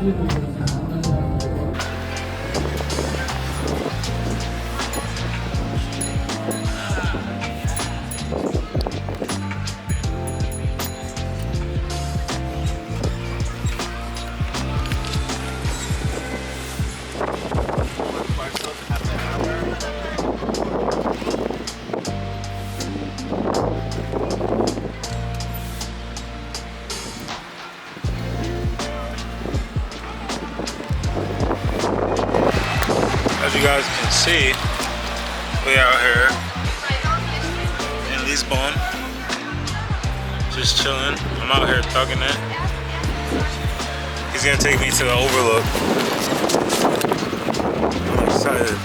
As you guys can see, we out here in Lisbon, just chilling. I'm out here thugging it. He's gonna take me to the overlook. I'm excited.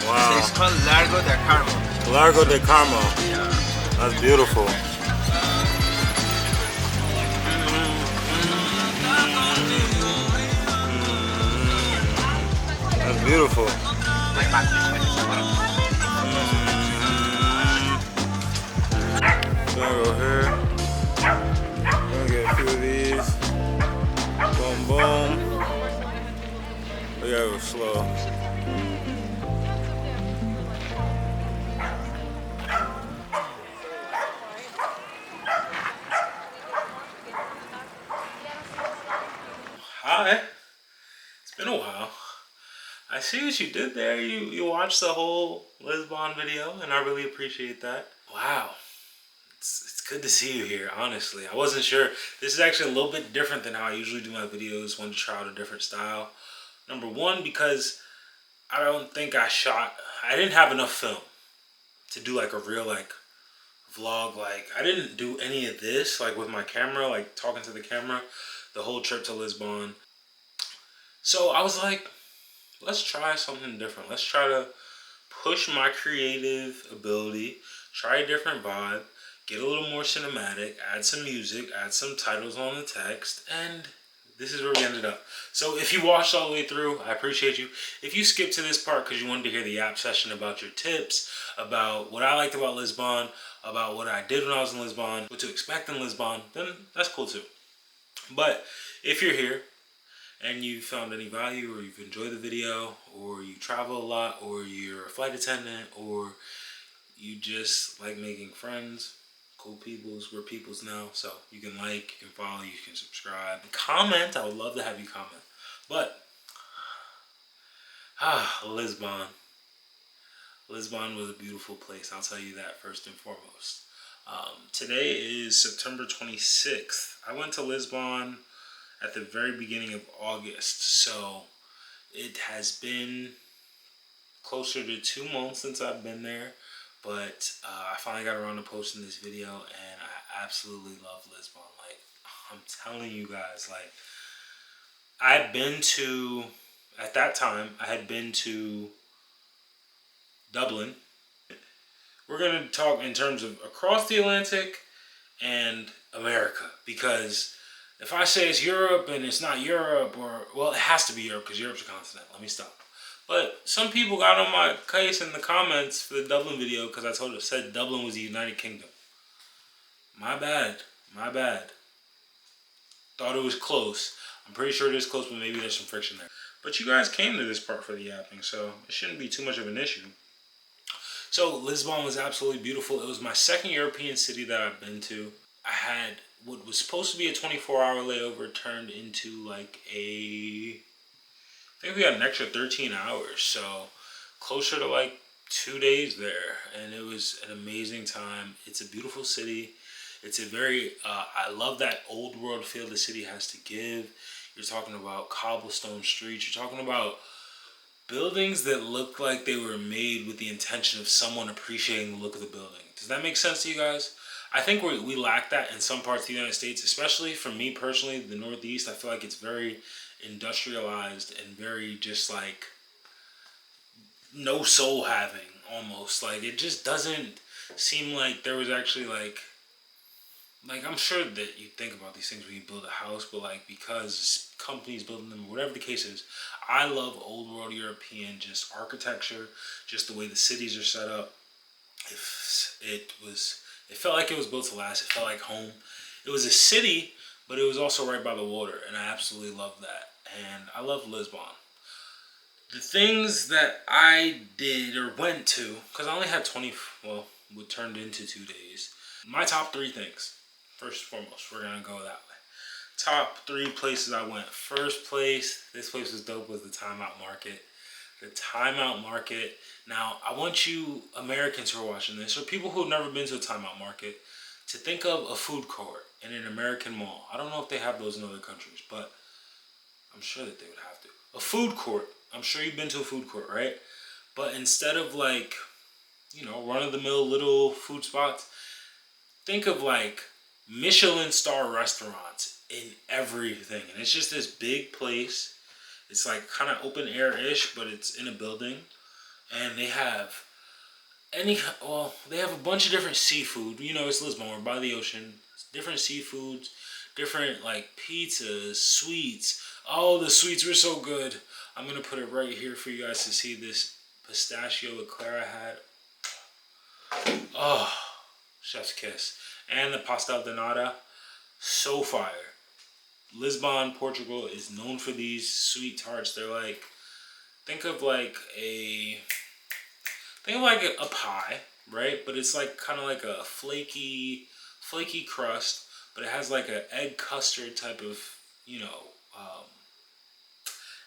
Wow. It's called Largo de Carmo. Largo de Carmo. Yeah. That's beautiful. That's beautiful. Gonna go here. Gonna get a few of these. Boom, boom. We gotta go slow. Hi. It's been a while. I see what you did there. You watched the whole Lisbon video, and I really appreciate that. Wow. It's good to see you here, honestly. I wasn't sure. This is actually a little bit different than how I usually do my videos. Wanted to try out a different style. Number one, because I don't think I didn't have enough film to do like a real like vlog. Like I didn't do any of this like with my camera, like talking to the camera the whole trip to Lisbon. So I was like, let's try something different. Let's try to push my creative ability, try a different vibe, get a little more cinematic, add some music, add some titles on the text, and this is where we ended up. So if you watched all the way through, I appreciate you. If you skipped to this part because you wanted to hear the app session about your tips, about what I liked about Lisbon, about what I did when I was in Lisbon, what to expect in Lisbon, then that's cool too. But if you're here and you found any value, or you've enjoyed the video, or you travel a lot, or you're a flight attendant, or you just like making friends, cool peoples, we're peoples now, so you can like, you can follow, you can subscribe, comment. I would love to have you comment. But Lisbon was a beautiful place, I'll tell you that first and foremost. Today is September 26th. I went to Lisbon at the very beginning of August, so it has been closer to 2 months since I've been there. But I finally got around to posting this video, and I absolutely love Lisbon. Like, I'm telling you guys, like, at that time, I had been to Dublin. We're going to talk in terms of across the Atlantic and America, because if I say it's Europe and it's not Europe, or, well, it has to be Europe because Europe's a continent. Let me stop. But some people got on my case in the comments for the Dublin video because I said Dublin was the United Kingdom. My bad. Thought it was close. I'm pretty sure it is close, but maybe there's some friction there. But you guys came to this part for the yapping, so it shouldn't be too much of an issue. So Lisbon was absolutely beautiful. It was my second European city that I've been to. I had what was supposed to be a 24-hour layover turned into like I think we got an extra 13 hours, so closer to like 2 days there, and it was an amazing time. It's a beautiful city. It's a very, I love that old world feel the city has to give. You're talking about cobblestone streets. You're talking about buildings that look like they were made with the intention of someone appreciating the look of the building. Does that make sense to you guys? I think we lack that in some parts of the United States, especially for me personally, the Northeast. I feel like it's very industrialized and very just like no soul having almost. Like it just doesn't seem like there was actually like I'm sure that you think about these things when you build a house, but like because companies building them, whatever the case is, I love old world European just architecture, just the way the cities are set up. If it felt like it was built to last. It felt like home. It was a city, but it was also right by the water, and I absolutely love that. And I love Lisbon. The things that I did or went to, because I only had 20, well, what turned into 2 days. My top three things. First and foremost, we're gonna go that way. Top three places I went. First place, this place was dope, was the Timeout Market. The Timeout Market. Now, I want you Americans who are watching this, or people who have never been to a Timeout Market, to think of a food court in an American mall. I don't know if they have those in other countries, but I'm sure that they would have to. A food court. I'm sure you've been to a food court, right? But instead of like, run-of-the-mill little food spots, think of like Michelin star restaurants in everything. And it's just this big place. It's like kind of open air-ish, but it's in a building. And they have they have a bunch of different seafood. It's Lisbon, we're by the ocean. Different seafoods, different like pizzas, sweets. Oh, the sweets were so good. I'm gonna put it right here for you guys to see this pistachio eclair I had. Oh, chef's kiss. And the pastel de nata, so fire. Lisbon, Portugal is known for these sweet tarts. They're like, think of like a pie, right? But it's like kind of like a flaky crust, but it has like an egg custard type of,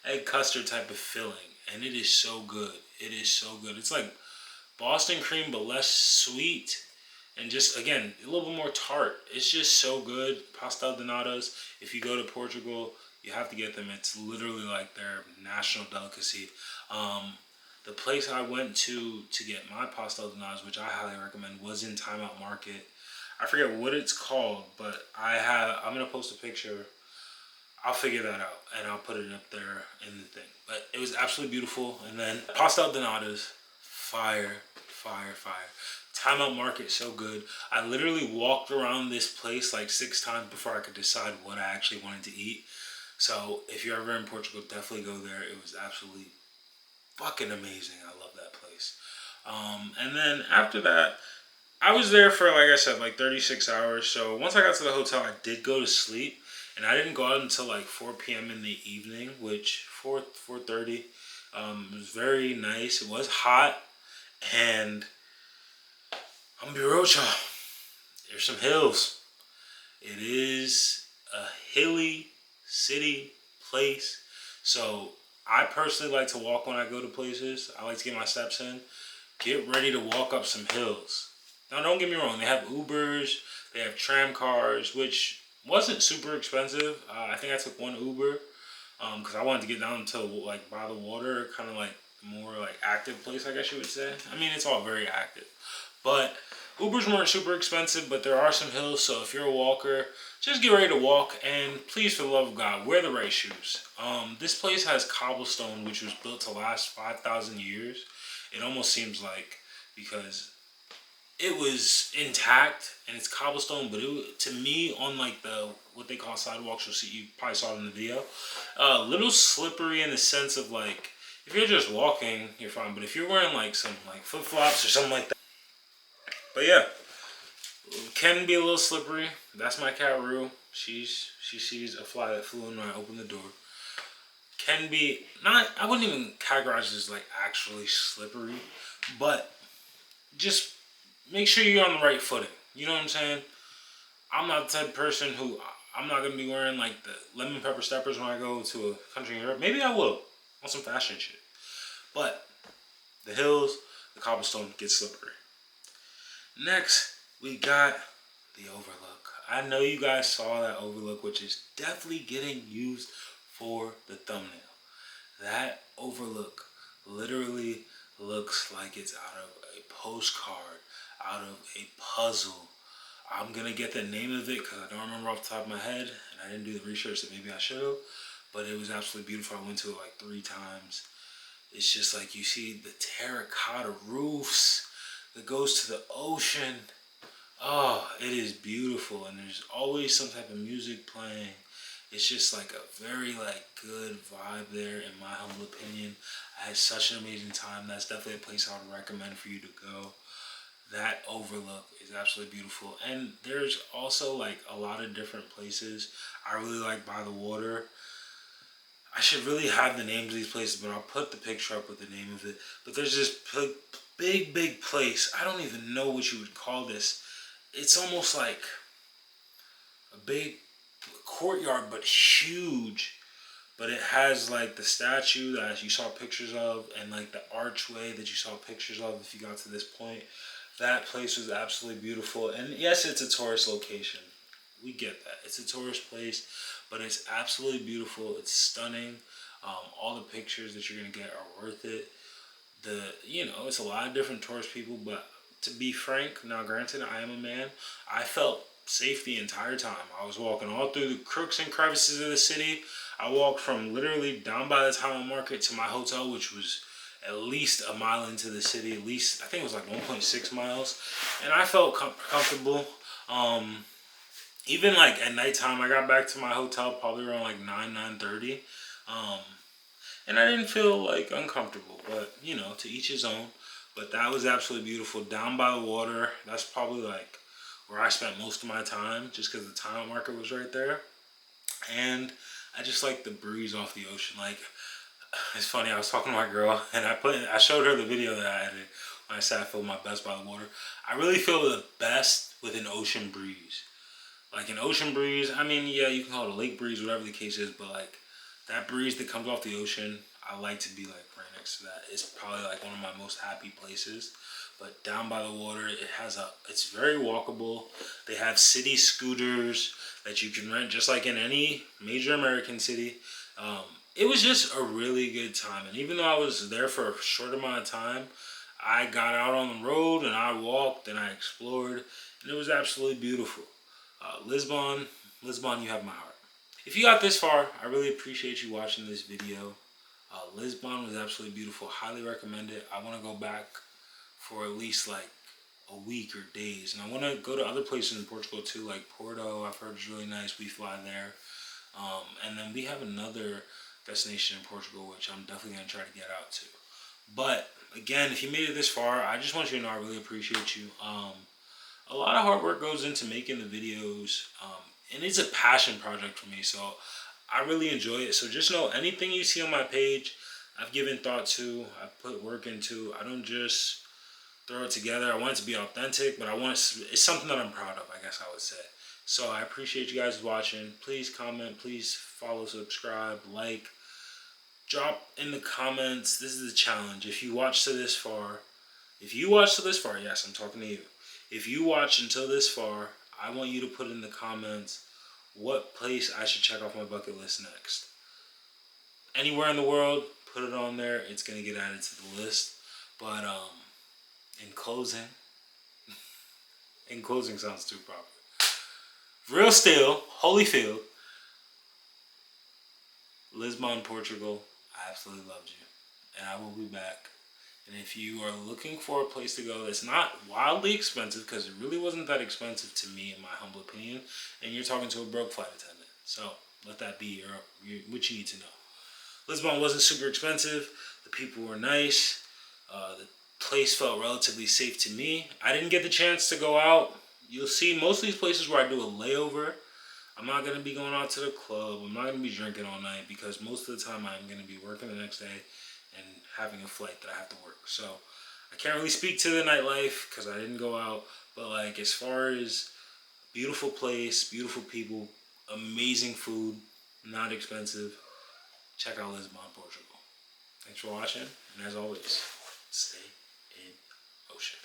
egg custard type of filling, and it is so good. It is so good. It's like Boston cream, but less sweet, and just again a little bit more tart. It's just so good. Pastel de natas. If you go to Portugal, you have to get them. It's literally like their national delicacy. The place I went to get my pastel de natas, which I highly recommend, was in Timeout Market. I forget what it's called, but I'm gonna post a picture. I'll figure that out and I'll put it up there in the thing. But it was absolutely beautiful. And then pastel de natas, fire. Timeout Market, so good. I literally walked around this place like 6 times before I could decide what I actually wanted to eat. So if you're ever in Portugal, definitely go there. It was absolutely fucking amazing. I love that place. And then after that, I was there for, like I said, like 36 hours. So once I got to the hotel, I did go to sleep. And I didn't go out until like 4 p.m. in the evening, which 4:30. It was very nice. It was hot. And I'm gonna be real with y'all. There's some hills. It is a hilly city place. So I personally like to walk when I go to places. I like to get my steps in. Get ready to walk up some hills. Now don't get me wrong, they have Ubers, they have tram cars, which wasn't super expensive. I think I took one Uber because I wanted to get down to like by the water, kind of like more like active place, I guess you would say. I mean, it's all very active. But Ubers weren't super expensive, but there are some hills, so if you're a walker, just get ready to walk, and please, for the love of God, wear the right shoes. This place has cobblestone, which was built to last 5,000 years. It almost seems like, because it was intact and it's cobblestone, but to me, on like what they call sidewalks, you probably saw it in the video, a little slippery in the sense of like, if you're just walking, you're fine, but if you're wearing like some like flip flops or something like that. But yeah, it can be a little slippery. That's my cat Rue. She sees a fly that flew in when I opened the door. Can be not. I wouldn't even categorize it as like actually slippery, but just make sure you're on the right footing. You know what I'm saying? I'm not the type of person who I'm not gonna be wearing like the lemon pepper steppers when I go to a country in Europe. Maybe I will on some fashion shit, but the hills, the cobblestone get slippery. Next, we got the overlook. I know you guys saw that overlook, which is definitely getting used for the thumbnail. That overlook literally looks like it's out of a postcard, out of a puzzle. I'm gonna get the name of it because I don't remember off the top of my head, and I didn't do the research that maybe I should have, but it was absolutely beautiful. I went to it like 3 times. It's just like you see the terracotta roofs that goes to the ocean. Oh, it is beautiful, and there's always some type of music playing. It's just like a very like good vibe there, in my humble opinion. I had such an amazing time. That's definitely a place I would recommend for you to go. That overlook is absolutely beautiful, and there's also like a lot of different places I really like by the water. I should really have the names of these places, but I'll put the picture up with the name of it. But there's this big place. I don't even know what you would call this. It's almost like a big courtyard, but huge. But it has like the statue that you saw pictures of, and like the archway that you saw pictures of if you got to this point. That place was absolutely beautiful. And yes, it's a tourist location. We get that. It's a tourist place, but it's absolutely beautiful. It's stunning. All the pictures that you're gonna get are worth it. It's a lot of different tourist people, but to be frank, now granted, I am a man. I felt safe the entire time. I was walking all through the crooks and crevices of the city. I walked from literally down by the Taiwan market to my hotel, which was at least a mile into the city. At least I think it was like 1.6 miles, and I felt comfortable. Even like at nighttime, I got back to my hotel probably around like 9:30. And I didn't feel like uncomfortable, but to each his own. But that was absolutely beautiful. Down by the water, that's probably like where I spent most of my time, just because the time market was right there. And I just like the breeze off the ocean. Like, it's funny, I was talking to my girl, and I showed her the video that I edited when I said I feel my best by the water. I really feel the best with an ocean breeze. Like an ocean breeze, I mean, yeah, you can call it a lake breeze, whatever the case is, but like that breeze that comes off the ocean, I like to be like right next to that. It's probably like one of my most happy places. But down by the water, it's very walkable. They have city scooters that you can rent just like in any major American city. It was just a really good time. And even though I was there for a short amount of time, I got out on the road and I walked and I explored, and it was absolutely beautiful. Lisbon, you have my heart. If you got this far, I really appreciate you watching this video. Lisbon was absolutely beautiful. Highly recommend it. I want to go back for at least like a week or days. And I want to go to other places in Portugal too, like Porto. I've heard is really nice. We fly there. And then we have another destination in Portugal, which I'm definitely going to try to get out to. But again, if you made it this far, I just want you to know I really appreciate you. A lot of hard work goes into making the videos, and it's a passion project for me, so I really enjoy it. So just know anything you see on my page, I've given thought to, I've put work into. I don't just throw it together. I want it to be authentic, but it's something that I'm proud of, I guess I would say. So I appreciate you guys watching. Please comment, please follow, subscribe, like. Drop in the comments. This is the challenge. If you watch to this far, yes, I'm talking to you. If you watch until this far, I want you to put in the comments what place I should check off my bucket list next. Anywhere in the world, put it on there. It's going to get added to the list. But in closing sounds too proper. Real still, Holyfield, Lisbon, Portugal. I absolutely loved you. And I will be back. And if you are looking for a place to go that's not wildly expensive, because it really wasn't that expensive to me, in my humble opinion, and you're talking to a broke flight attendant. So let that be what you need to know. Lisbon wasn't super expensive. The people were nice. The place felt relatively safe to me. I didn't get the chance to go out. You'll see most of these places where I do a layover, I'm not going to be going out to the club. I'm not going to be drinking all night, because most of the time I'm going to be working the next day and having a flight that I have to work. So I can't really speak to the nightlife because I didn't go out. But like as far as beautiful place, beautiful people, amazing food, not expensive, check out Lisbon, Portugal. Thanks for watching, and as always, stay in ocean.